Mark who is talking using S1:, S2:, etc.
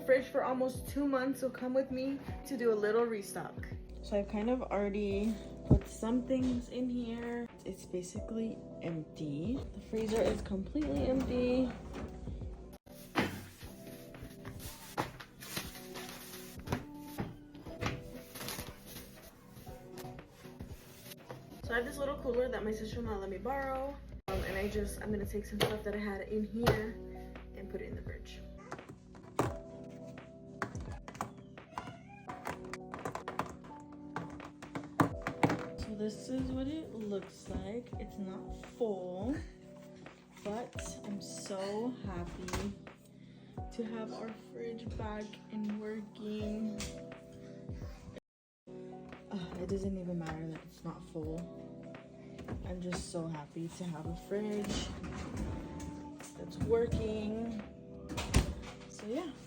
S1: fridge for almost 2 months, so come with me to do a little restock. So I've kind of already put some things in here. It's basically empty. The freezer is completely empty. So I have this little cooler that my sister-in-law let me borrow. And I'm gonna take some stuff that I had in here and put it in the fridge. So this is what it looks like. It's not full, but I'm so happy to have our fridge back and working. It doesn't even matter that it's not full. I'm just so happy to have a fridge that's working. So yeah.